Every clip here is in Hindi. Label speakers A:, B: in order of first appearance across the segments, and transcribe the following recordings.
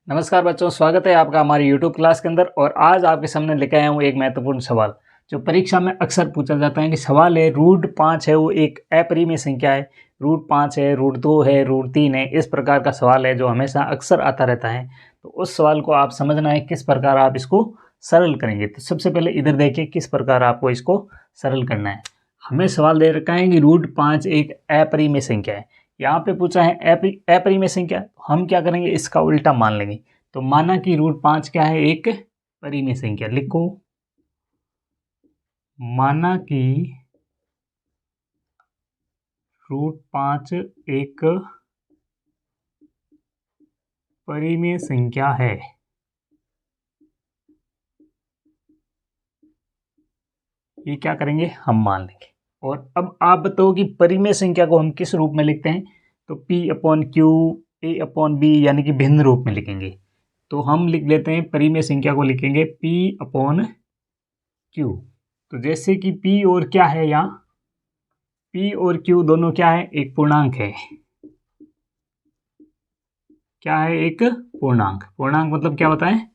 A: नमस्कार बच्चों, स्वागत है आपका हमारी YouTube क्लास के अंदर। और आज आपके सामने लेकर आया हूँ एक महत्वपूर्ण सवाल जो परीक्षा में अक्सर पूछा जाता है। कि सवाल है √5 है वो एक अपरिमेय संख्या है, √5 है, √2 है, √3 है। इस प्रकार का सवाल है जो हमेशा अक्सर आता रहता है। तो उस सवाल को आप समझना है किस प्रकार आप इसको सरल करेंगे। तो सबसे पहले इधर देखिए किस प्रकार आपको इसको सरल करना है। हमें सवाल दे रखा है कि √5 एक अपरिमेय संख्या है। यहाँ पे पूछा है अपरिमेय संख्या, हम क्या करेंगे इसका उल्टा मान लेंगे। तो माना कि √5 क्या है, एक परिमेय संख्या। लिखो माना कि √5 एक परिमेय संख्या है। ये क्या करेंगे, हम मान लेंगे। और अब आप बताओ कि परिमेय संख्या को हम किस रूप में लिखते हैं। तो P/Q A/B यानी कि भिन्न रूप में लिखेंगे। तो हम लिख लेते हैं परिमेय संख्या को लिखेंगे P/Q। तो जैसे कि P और क्या है, यहाँ P और Q दोनों क्या है, एक पूर्णांक है। क्या है, एक पूर्णांक। पूर्णांक मतलब क्या होता है,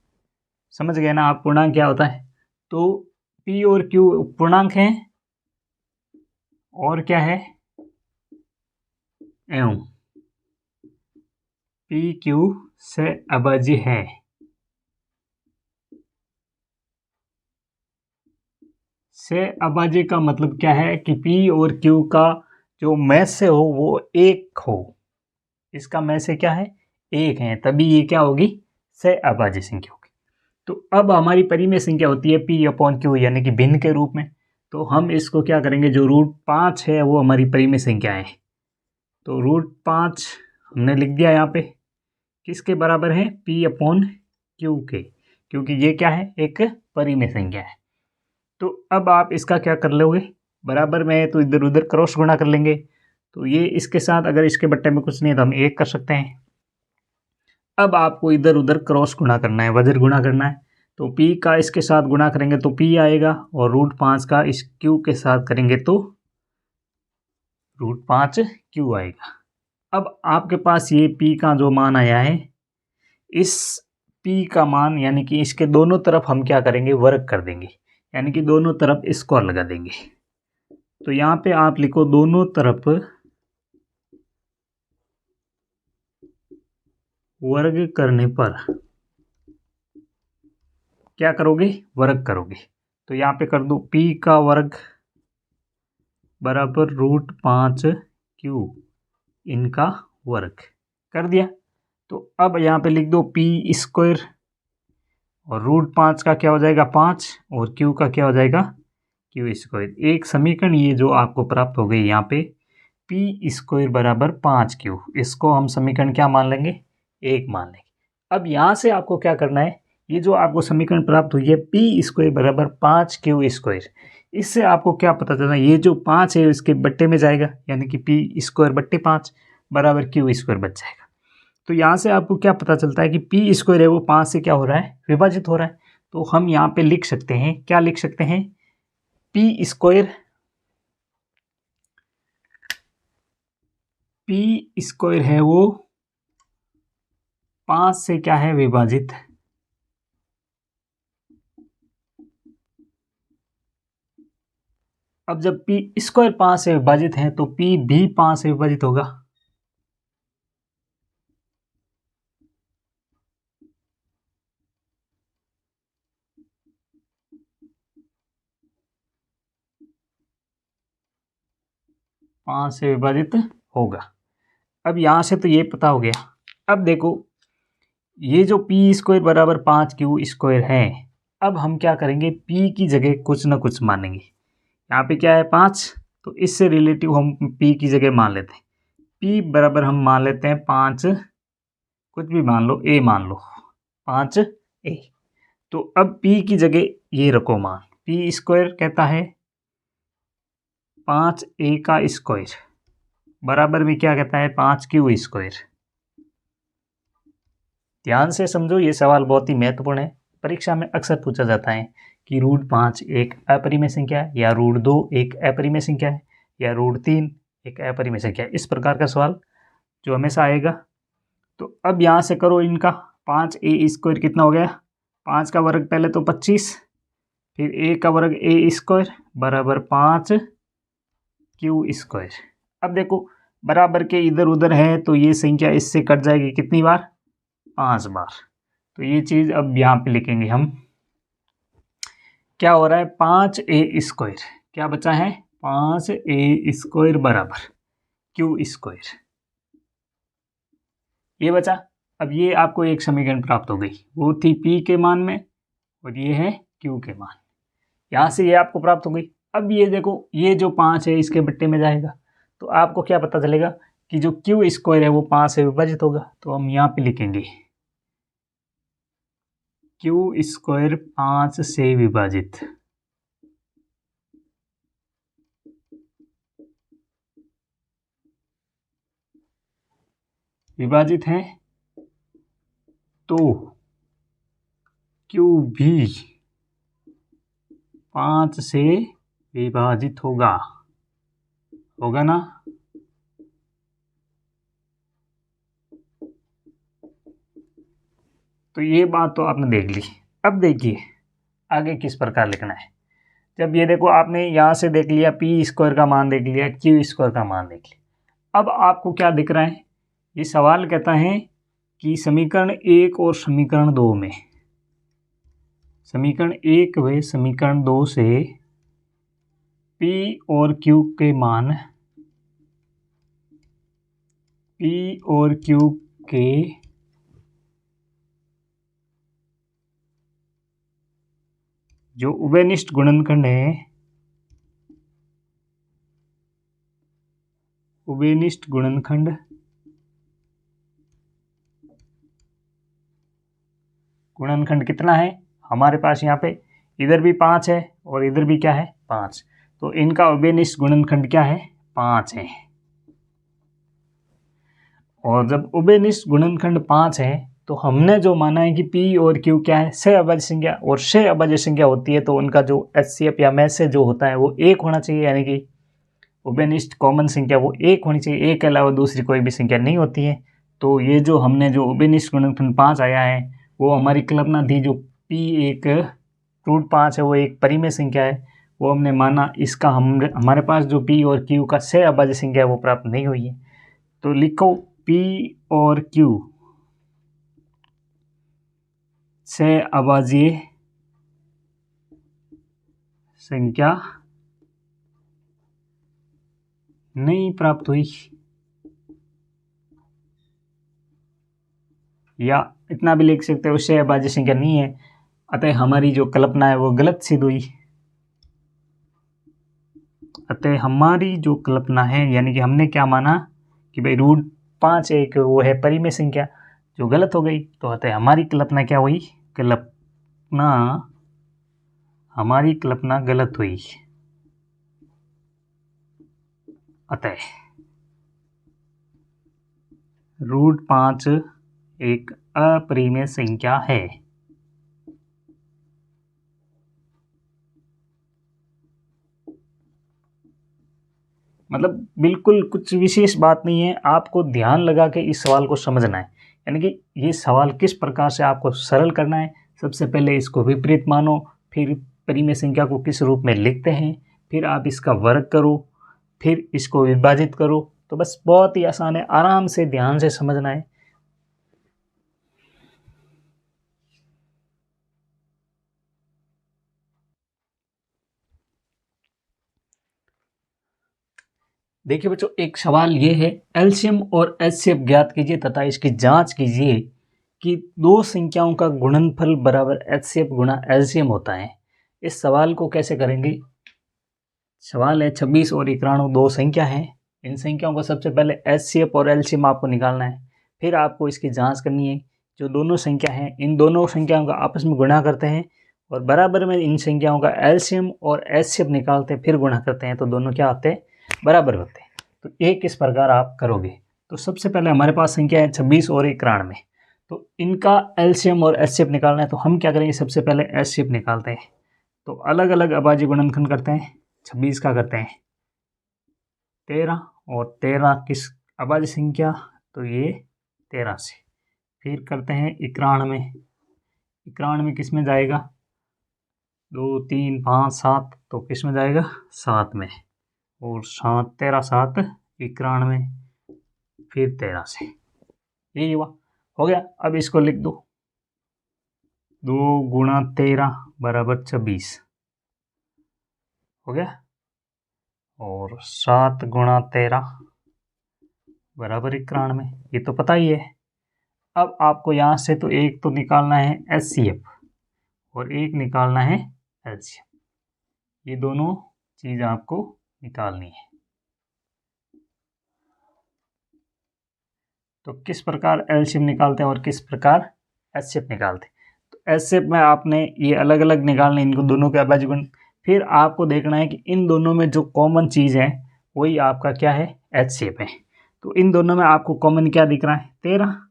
A: समझ गए ना आप पूर्णांक क्या होता है। तो P और Q पूर्णांक है और क्या है, एवं PQ से अभाज्य है। से अभाज्य का मतलब क्या है कि P और Q का जो मैस्य हो वो एक हो। इसका मैस्य क्या है, एक है, तभी ये क्या होगी, से अभाज्य संख्या होगी। तो अब हमारी परिमेय संख्या होती है P/Q यानी कि भिन्न के रूप में। तो हम इसको क्या करेंगे, जो √5 है वो हमारी परिमेय संख्या है। तो √5 हमने लिख दिया यहाँ पे, किसके बराबर है, P/Q के, क्योंकि ये क्या है, एक परिमेय संख्या है। तो अब आप इसका क्या कर लोगे, बराबर में है तो इधर उधर क्रॉस गुणा कर लेंगे। तो ये इसके साथ, अगर इसके बट्टे में कुछ नहीं है तो हम एक कर सकते हैं। अब आपको इधर उधर क्रॉस गुणा करना है, वज्र गुणा करना है। तो P का इसके साथ गुणा करेंगे तो P आएगा, और √5 का इस Q के साथ करेंगे तो √5Q आएगा। अब आपके पास ये P का जो मान आया है, इस P का मान यानी कि इसके दोनों तरफ हम क्या करेंगे, वर्ग कर देंगे, यानी कि दोनों तरफ स्क्वायर लगा देंगे। तो यहाँ पे आप लिखो दोनों तरफ वर्ग करने पर क्या करोगे, वर्ग करोगे। तो यहाँ पे कर दो P का वर्ग बराबर √5Q इनका वर्ग कर दिया। तो अब यहाँ पे लिख दो P², और √5 का क्या हो जाएगा 5, और Q का क्या हो जाएगा Q²। एक समीकरण ये जो आपको प्राप्त हो गई यहाँ पे P² बराबर 5Q, इसको हम समीकरण क्या मान लेंगे, एक मान लेंगे। अब यहाँ से आपको क्या करना है, ये जो आपको समीकरण प्राप्त हुई है P² बराबर 5Q², इससे आपको क्या पता चला, ये जो 5 है इसके बट्टे में जाएगा, यानी कि P²/5 बराबर Q² बच जाएगा। तो यहाँ से आपको क्या पता चलता है कि P² है वो 5 से क्या हो रहा है, विभाजित हो रहा है। तो हम यहाँ पे लिख सकते हैं, क्या लिख सकते हैं, P² है वो 5 से क्या है, विभाजित। अब जब P² 5 से विभाजित है तो P भी 5 से विभाजित होगा। पाँच से विभाजित होगा। अब यहां से तो ये पता हो गया। अब देखो ये जो P² बराबर 5Q² है, अब हम क्या करेंगे, P की जगह कुछ ना कुछ मानेंगे। यहाँ पे क्या है 5, तो इससे रिलेटिव हम P की जगह मान लेते हैं। P बराबर हम मान लेते हैं 5, कुछ भी मान लो, A मान लो, 5A। तो अब P की जगह ये रखो मान, P² कहता है 5A का स्क्वायर बराबर में क्या कहता है, 5Q²। ध्यान से समझो, ये सवाल बहुत ही महत्वपूर्ण है। परीक्षा में अक्सर पूछा जाता है कि √5 एक अपरिमेय संख्या है, या √2 एक अपरिमेय संख्या है, या √3 एक अपरिमेय संख्या है। इस प्रकार का सवाल जो हमेशा आएगा। तो अब यहाँ से करो इनका 5a² कितना हो गया, 5 का वर्ग पहले तो 25, फिर a का वर्ग a² बराबर 5q²। अब देखो बराबर के इधर उधर है तो ये संख्या इससे कट जाएगी कितनी बार, 5 बार। तो ये चीज़ अब यहाँ पे लिखेंगे हम, क्या हो रहा है 5a², क्या बचा है 5a² बराबर q², ये बचा। अब ये आपको एक समीकरण प्राप्त हो गई, वो थी p के मान में और ये है q के मान, यहाँ से ये आपको प्राप्त हो गई। अब ये देखो ये जो 5 है इसके बट्टे में जाएगा तो आपको क्या पता चलेगा कि जो q² है वो 5 से विभाजित होगा। तो हम यहाँ पे लिखेंगे q² 5 से विभाजित, विभाजित है तो q भी 5 से विभाजित होगा, होगा ना। तो ये बात तो आपने देख ली। अब देखिए आगे किस प्रकार लिखना है। जब ये देखो आपने यहाँ से देख लिया p² का मान देख लिया, q² का मान देख लिया, अब आपको क्या दिख रहा है, ये सवाल कहता है कि समीकरण 1 और समीकरण 2 में, समीकरण 1 व समीकरण 2 से p और q के मान, p और q के जो उभयनिष्ठ गुणनखंड है, उभयनिष्ठ गुणनखंड कितना है हमारे पास, यहाँ पे इधर भी 5 है और इधर भी क्या है 5, तो इनका उभयनिष्ठ गुणनखंड क्या है 5 है। और जब उभयनिष्ठ गुणनखंड 5 है तो हमने जो माना है कि p और q क्या है सह अभाज्य संख्या, और सह अभाज्य संख्या होती है तो उनका जो HCF या मैसे जो होता है वो 1 होना चाहिए, यानी कि उभयनिष्ठ कॉमन संख्या वो 1 होनी चाहिए, 1 के अलावा दूसरी कोई भी संख्या नहीं होती है। तो ये जो हमने जो उभयनिष्ठ गुणनखंड 5 आया है वो हमारी कल्पना थी, जो p एक √5 है वो एक परिमेय संख्या है, वो हमने माना, इसका हमारे पास जो p और q का सह अभाज्य संख्या है वो प्राप्त नहीं हुई है। तो लिखो p और q सह अभाज्य संख्या नहीं प्राप्त हुई, या इतना भी लिख सकते हो सह अभाज्य संख्या नहीं है, अतः हमारी जो कल्पना है वो गलत सिद्ध हुई। अतः हमारी जो कल्पना है, यानी कि हमने क्या माना कि भाई √5 एक वो है परिमेय संख्या, जो गलत हो गई। तो अतः हमारी कल्पना क्या हुई, हमारी कल्पना गलत हुई। अतः √5 एक अपरिमेय संख्या है। मतलब बिल्कुल कुछ विशेष बात नहीं है, आपको ध्यान लगा के इस सवाल को समझना है, यानी कि ये सवाल किस प्रकार से आपको सरल करना है। सबसे पहले इसको विपरीत मानो, फिर परिमेय संख्या को किस रूप में लिखते हैं, फिर आप इसका वर्ग करो, फिर इसको विभाजित करो। तो बस बहुत ही आसान है, आराम से ध्यान से समझना है। देखिए बच्चों, एक सवाल ये है, एलसीएम और एचसीएफ ज्ञात कीजिए तथा इसकी जांच कीजिए कि दो संख्याओं का गुणनफल बराबर एचसीएफ गुणा एलसीएम होता है। इस सवाल को कैसे करेंगे, सवाल है 26 और 91 दो संख्या है, इन संख्याओं को सबसे पहले एचसीएफ और एलसीएम आपको निकालना है, फिर आपको इसकी जांच करनी है। जो दोनों संख्या हैं इन दोनों संख्याओं का आपस में गुणा करते हैं और बराबर में इन संख्याओं का एलसीएम और एचसीएफ निकालते हैं, फिर गुणा करते हैं, तो दोनों क्या होते हैं, बराबर होते हैं। तो ये किस प्रकार आप करोगे, तो सबसे पहले हमारे पास संख्या है 26 और 91, तो इनका एलसीएम और एचसीएफ निकालना है। तो हम क्या करेंगे, सबसे पहले एचसीएफ निकालते हैं। तो अलग अलग अभाज्य गुणनखंड करते हैं, 26 का करते हैं 13, और 13 किस अभाज्य संख्या, तो ये 13 से, फिर करते हैं 91। 91 किस में जाएगा? 2 3 5 7, तो किस में जाएगा? 7 में। और 7 13 7 91, फिर 13 से। यही हुआ, हो गया। अब इसको लिख दो, 2 गुणा 13 बराबर 26 हो गया। और 7 गुणा 13 बराबर 91, ये तो पता ही है। अब आपको यहाँ से तो एक तो निकालना है HCF और एक निकालना है LCM। ये दोनों चीज़ आपको निकालनी है। तो किस प्रकार LCM निकालते हैं और किस प्रकार HCF निकालते हैं? तो HCF में आपने ये अलग अलग निकालने, इनको दोनों के अभाज्य गुण। फिर आपको देखना है कि इन दोनों में जो कॉमन चीज़ है वही आपका क्या है? HCF है। तो इन दोनों में आपको कॉमन क्या दिख रहा है? 13।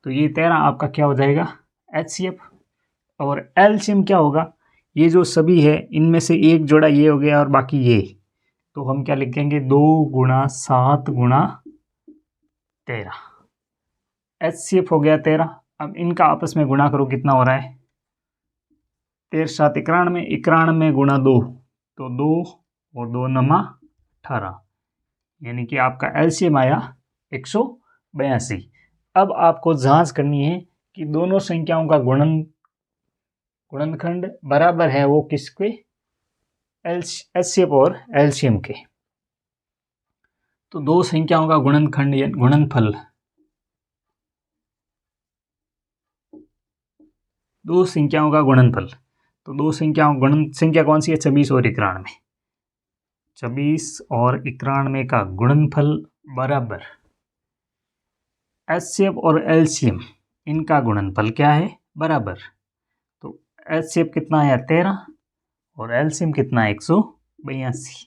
A: तो ये 13 आपका क्या हो जाएगा? HCF। और LCM क्या होगा? ये जो सभी है इनमें से एक जोड़ा ये हो गया और बाकी ये, तो हम क्या लिखेंगे? 2 गुणा 7 गुणा 13। HCF हो गया 13। अब इनका आपस में गुणा करो, कितना हो रहा है? 13 7 91, 91 गुणा 2, तो 2 और 2 नमा 18, यानी कि आपका LCM आया 182। अब आपको जांच करनी है कि दोनों संख्याओं का गुणनखंड बराबर है वो किसके? HCF और LCM के। तो दो संख्याओं का गुणनखंड या गुणनफल, दो संख्याओं का गुणनफल, तो दो संख्याओं गुणन संख्या कौन सी है? 26 और 91। 26 और 91 का गुणनफल बराबर HCF और LCM, इनका गुणनफल क्या है? बराबर। तो HCF कितना है? 13 और LCM कितना है? 182।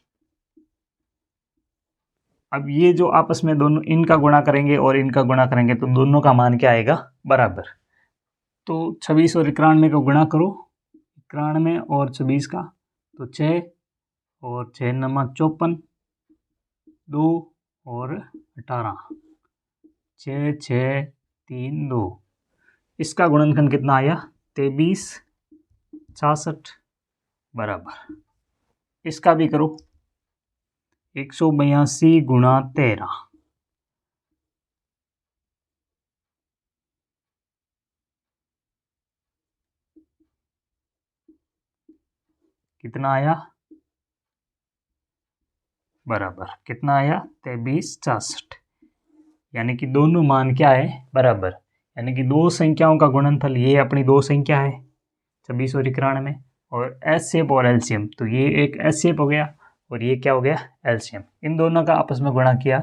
A: अब ये जो आपस में दोनों इनका गुणा करेंगे और इनका गुणा करेंगे तो दोनों का मान क्या आएगा? बराबर। तो 26 और 91 का गुणा करो, 91 और 26 का, तो 6 और 6 नमा 54, 2 और 18, 6 6 3 2, इसका गुणनखंड कितना आया? 23 66 बराबर। इसका भी करो, 182 गुणा 13, कितना आया? बराबर। कितना आया? 23 66, यानी कि दोनों मान क्या है? बराबर। यानी कि दो संख्याओं का गुणनफल, ये अपनी दो संख्या है 26 और 91, और HCF और LCM, तो ये एक HCF हो गया और ये क्या हो गया? LCM। इन दोनों का आपस में गुणा किया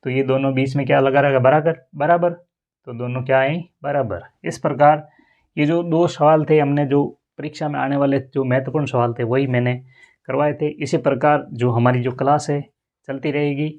A: तो ये दोनों बीच में क्या लगा रहेगा? बराबर। तो दोनों क्या आए? बराबर। इस प्रकार ये जो दो सवाल थे, हमने जो परीक्षा में आने वाले जो महत्वपूर्ण सवाल थे वही मैंने करवाए थे। इसी प्रकार जो हमारी जो क्लास है चलती रहेगी।